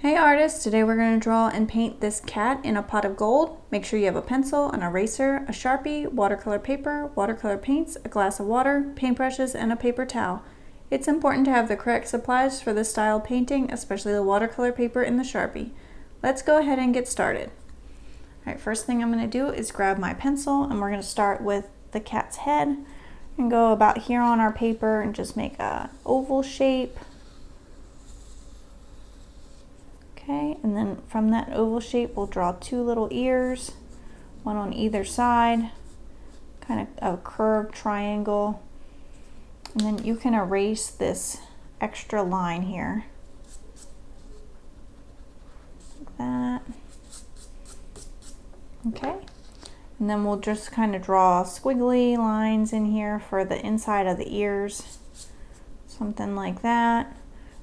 Hey artists, today we're going to draw and paint this cat in a pot of gold. Make sure you have a pencil, an eraser, a Sharpie, watercolor paper, watercolor paints, a glass of water, paintbrushes, and a paper towel. It's important to have the correct supplies for this style of painting, especially the watercolor paper and the Sharpie. Let's go ahead and get started. Alright, first thing I'm going to do is grab my pencil and we're going to start with the cat's head and go about here on our paper and just make an oval shape. Okay, and then from that oval shape we'll draw two little ears, one on either side, kind of a curved triangle. And then you can erase this extra line here, like that. Okay, and then we'll just kind of draw squiggly lines in here for the inside of the ears, something like that.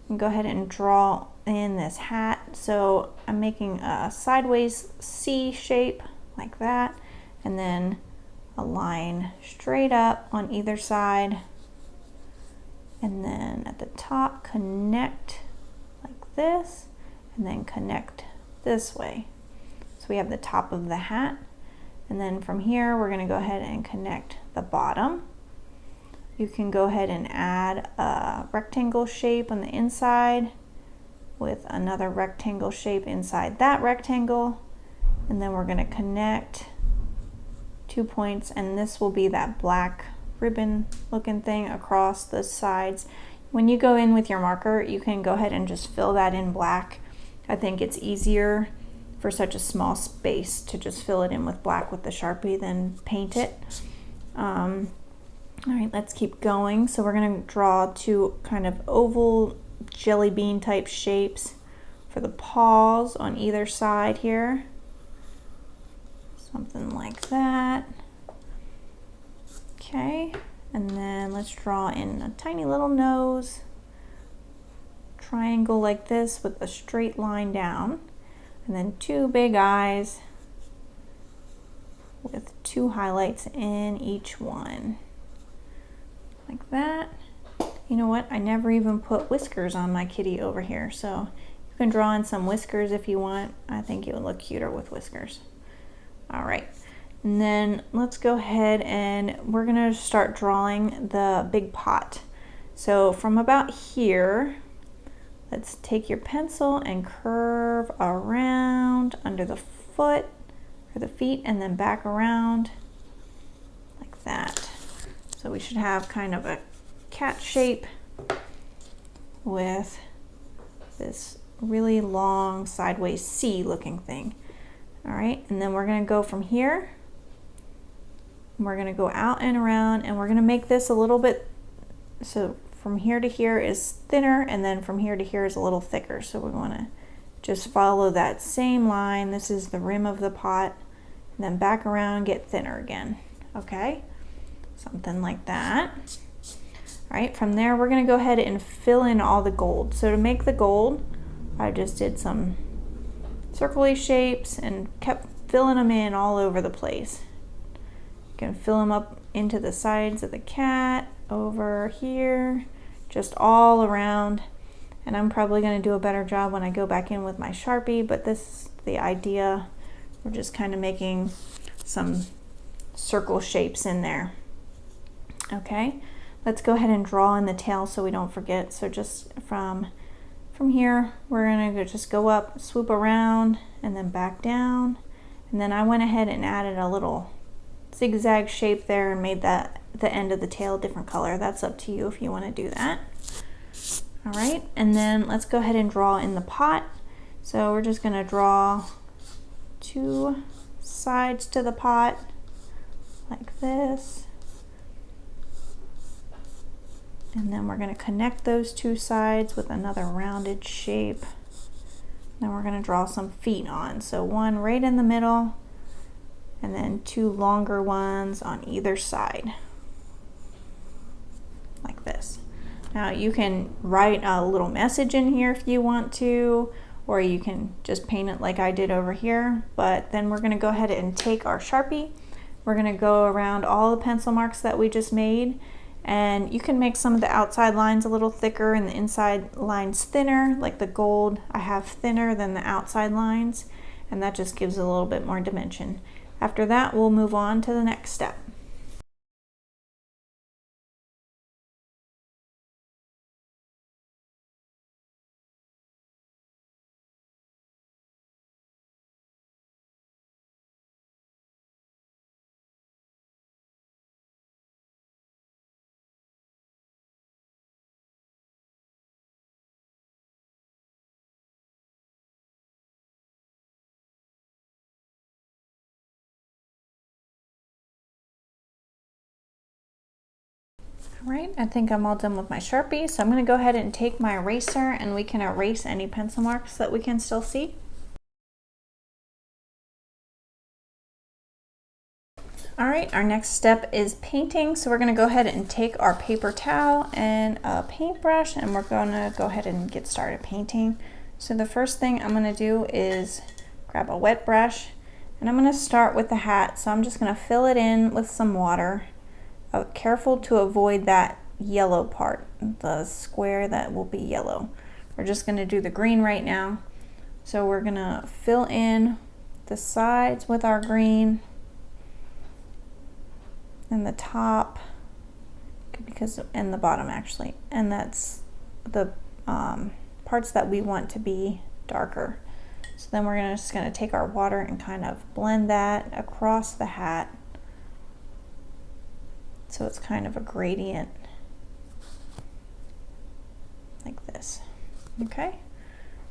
And go ahead and draw in this hat. So I'm making a sideways C shape like that, and then a line straight up on either side, and then at the top connect like this, and then connect this way. So we have the top of the hat, and then from here we're going to go ahead and connect the bottom. You can go ahead and add a rectangle shape on the inside with another rectangle shape inside that rectangle, and then we're going to connect 2 points, and this will be that black ribbon looking thing across the sides. When you go in with your marker, you can go ahead and just fill that in black. I think it's easier for such a small space to just fill it in with black with the Sharpie than paint it. All right, let's keep going. So we're going to draw two kind of oval jelly bean type shapes for the paws on either side here. Something like that. Okay, and then let's draw in a tiny little nose, triangle like this with a straight line down, and then two big eyes with two highlights in each one. Like that. You know what? I never even put whiskers on my kitty over here, so you can draw in some whiskers if you want. I think it would look cuter with whiskers. All right, and then let's go ahead and we're gonna start drawing the big pot. So from about here, let's take your pencil and curve around under the foot or the feet, and then back around like that. So we should have kind of a cat shape with this really long sideways C looking thing. All right, and then we're going to go from here. We're going to go out and around, and we're going to make this a little bit, so from here to here is thinner, and then from here to here is a little thicker. So we want to just follow that same line. This is the rim of the pot, and then back around, get thinner again. Okay, something like that. All right, from there we're going to go ahead and fill in all the gold. So to make the gold, I just did some circle-y shapes and kept filling them in all over the place. You can fill them up into the sides of the cat, over here, just all around. And I'm probably going to do a better job when I go back in with my Sharpie, but this is the idea. We're just kind of making some circle shapes in there. Okay, let's go ahead and draw in the tail so we don't forget. So just from here, we're gonna just go up, swoop around, and then back down. And then I went ahead and added a little zigzag shape there and made that the end of the tail a different color. That's up to you if you want to do that. All right, and then let's go ahead and draw in the pot. So we're just gonna draw two sides to the pot like this. And then we're going to connect those two sides with another rounded shape. Then we're going to draw some feet on. So one right in the middle, and then two longer ones on either side, like this. Now you can write a little message in here if you want to, or you can just paint it like I did over here. But then we're going to go ahead and take our Sharpie. We're going to go around all the pencil marks that we just made, And you can make some of the outside lines a little thicker and the inside lines thinner, like the gold I have thinner than the outside lines, and that just gives a little bit more dimension. After that, we'll move on to the next step. All right, I think I'm all done with my Sharpie, so I'm going to go ahead and take my eraser and we can erase any pencil marks that we can still see. All right, our next step is painting. So we're going to go ahead and take our paper towel and a paintbrush, and we're going to go ahead and get started painting. So the first thing I'm going to do is grab a wet brush, and I'm going to start with the hat. So I'm just going to fill it in with some water. Careful to avoid that yellow part, the square that will be yellow. We're just going to do the green right now. So we're going to fill in the sides with our green and the top, and the bottom actually, and that's the parts that we want to be darker. So then we're just going to take our water and kind of blend that across the hat, so it's kind of a gradient like this. Okay,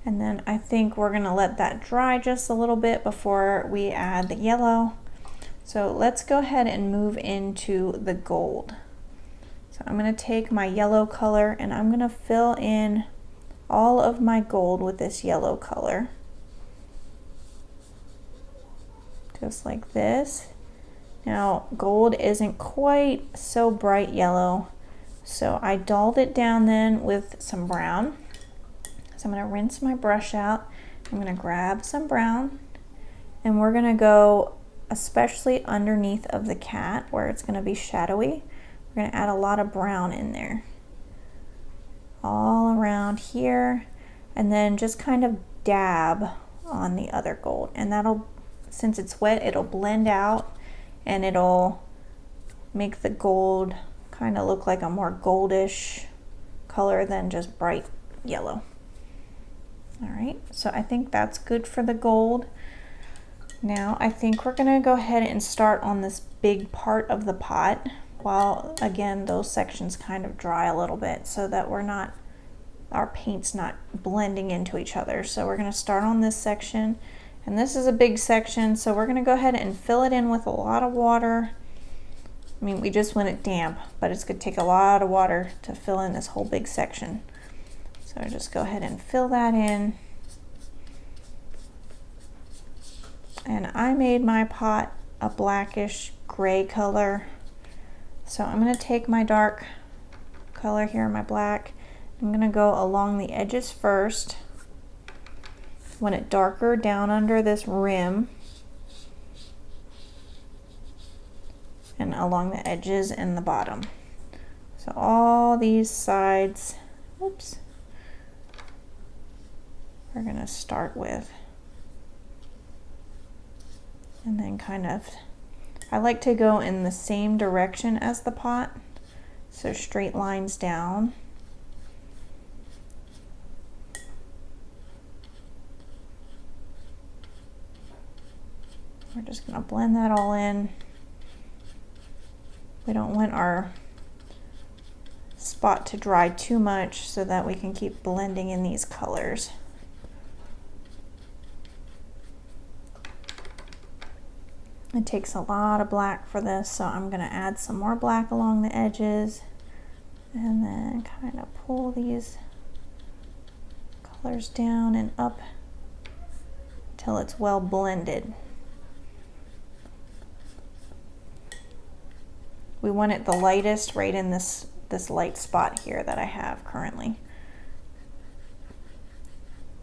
and then I think we're going to let that dry just a little bit before we add the yellow. So let's go ahead and move into the gold. So I'm going to take my yellow color and I'm going to fill in all of my gold with this yellow color, just like this. Now gold isn't quite so bright yellow, so I dulled it down then with some brown. So I'm going to rinse my brush out. I'm going to grab some brown, and we're going to go especially underneath of the cat where it's going to be shadowy. We're going to add a lot of brown in there, all around here, and then just kind of dab on the other gold, and that'll, since it's wet, it'll blend out and it'll make the gold kind of look like a more goldish color than just bright yellow. All right, so I think that's good for the gold. Now I think we're going to go ahead and start on this big part of the pot, while again those sections kind of dry a little bit so that our paint's not blending into each other. So we're going to start on this section, and this is a big section, so we're going to go ahead and fill it in with a lot of water. I mean, we just want it damp, but it's going to take a lot of water to fill in this whole big section. So I just go ahead and fill that in. And I made my pot a blackish gray color. So I'm going to take my dark color here, my black. I'm going to go along the edges first. Want it darker down under this rim and along the edges and the bottom. So all these sides, oops, we're going to start with. And then kind of, I like to go in the same direction as the pot, so straight lines down. We're just going to blend that all in. We don't want our spot to dry too much so that we can keep blending in these colors. It takes a lot of black for this, so I'm going to add some more black along the edges and then kind of pull these colors down and up until it's well blended. We want it the lightest right in this light spot here that I have currently.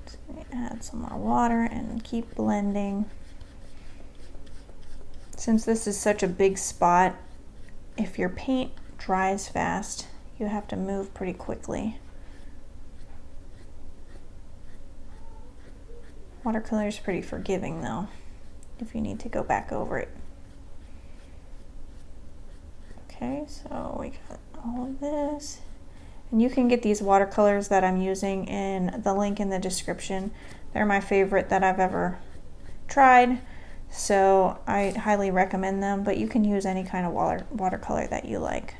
Just going to add some more water and keep blending. Since this is such a big spot, if your paint dries fast. You have to move pretty quickly. Watercolor is pretty forgiving though, if you need to go back over it. Okay, so we got all of this. And you can get these watercolors that I'm using in the link in the description. They're my favorite that I've ever tried, so I highly recommend them, but you can use any kind of watercolor that you like.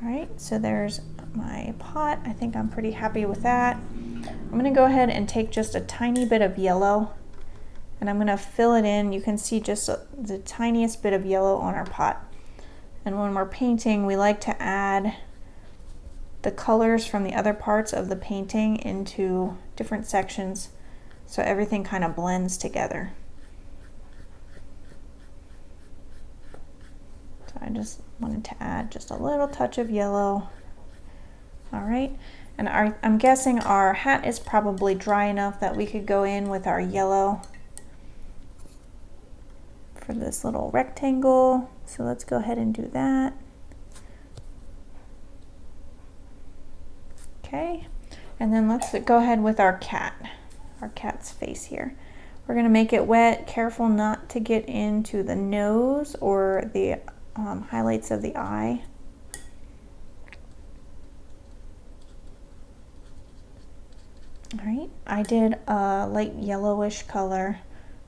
All right, so there's my pot. I think I'm pretty happy with that. I'm gonna go ahead and take just a tiny bit of yellow and I'm gonna fill it in. You can see just the tiniest bit of yellow on our pot. And when we're painting, we like to add the colors from the other parts of the painting into different sections so everything kind of blends together. So I just wanted to add just a little touch of yellow. All right, and I'm guessing our hat is probably dry enough that we could go in with our yellow for this little rectangle. So let's go ahead and do that. Okay, and then let's go ahead with our cat's face here. We're gonna make it wet, careful not to get into the nose or the highlights of the eye. All right, I did a light yellowish color.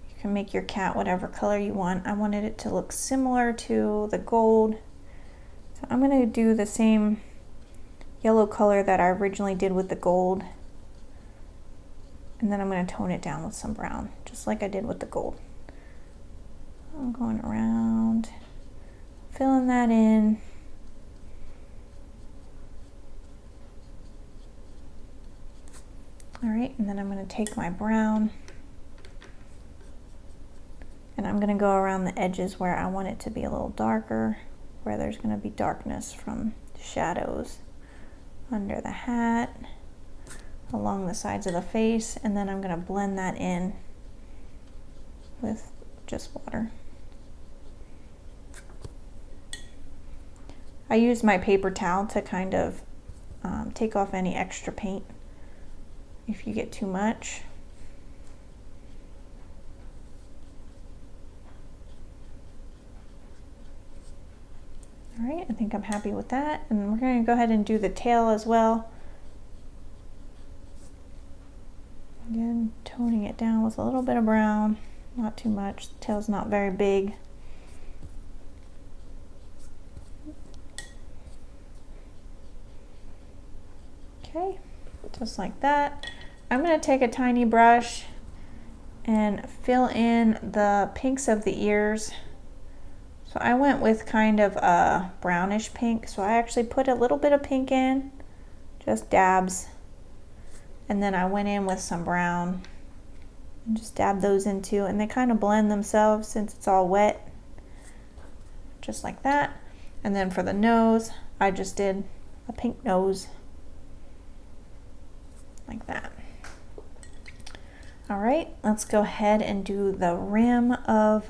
You can make your cat whatever color you want. I wanted it to look similar to the gold. So I'm gonna do the same yellow color that I originally did with the gold. And then I'm gonna tone it down with some brown, just like I did with the gold. I'm going around, filling that in. All right, and then I'm gonna take my brown and I'm gonna go around the edges where I want it to be a little darker, where there's gonna be darkness from shadows under the hat, along the sides of the face, and then I'm gonna blend that in with just water. I use my paper towel to kind of take off any extra paint if you get too much. All right, I think I'm happy with that. And we're gonna go ahead and do the tail as well. Again, toning it down with a little bit of brown, not too much. The tail's not very big. Okay, just like that. I'm gonna take a tiny brush and fill in the pinks of the ears. So I went with kind of a brownish pink. So I actually put a little bit of pink in, just dabs. And then I went in with some brown and just dab those in too. And they kind of blend themselves since it's all wet, just like that. And then for the nose, I just did a pink nose, like that. All right, let's go ahead and do the rim of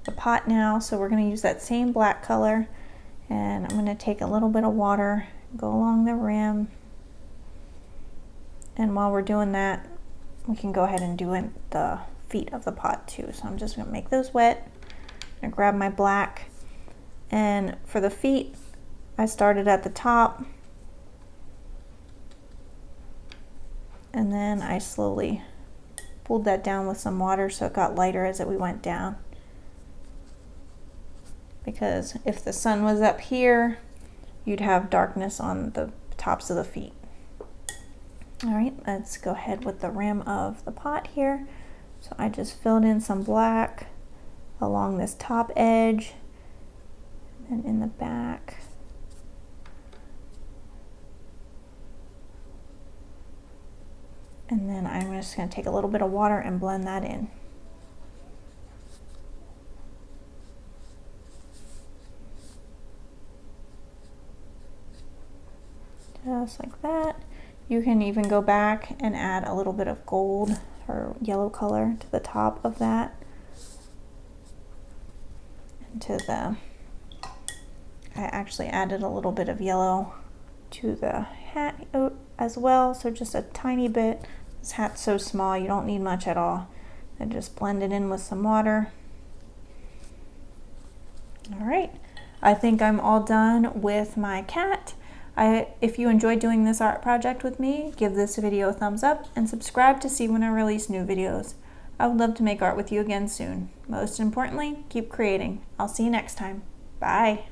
the pot now. So we're going to use that same black color, and I'm going to take a little bit of water, go along the rim, and while we're doing that, we can go ahead and do the feet of the pot too. So I'm just going to make those wet. I'm going to grab my black, and for the feet, I started at the top, and then I slowly pulled that down with some water so it got lighter as we went down. Because if the sun was up here, you'd have darkness on the tops of the feet. All right, let's go ahead with the rim of the pot here. So I just filled in some black along this top edge and in the back. And then I'm just going to take a little bit of water and blend that in. Just like that. You can even go back and add a little bit of gold or yellow color to the top of that, and to the I actually added a little bit of yellow to the hat as well, so just a tiny bit. This hat's so small, you don't need much at all. And just blend it in with some water. All right, I think I'm all done with my cat. If you enjoyed doing this art project with me, give this video a thumbs up and subscribe to see when I release new videos. I would love to make art with you again soon. Most importantly, keep creating. I'll see you next time. Bye.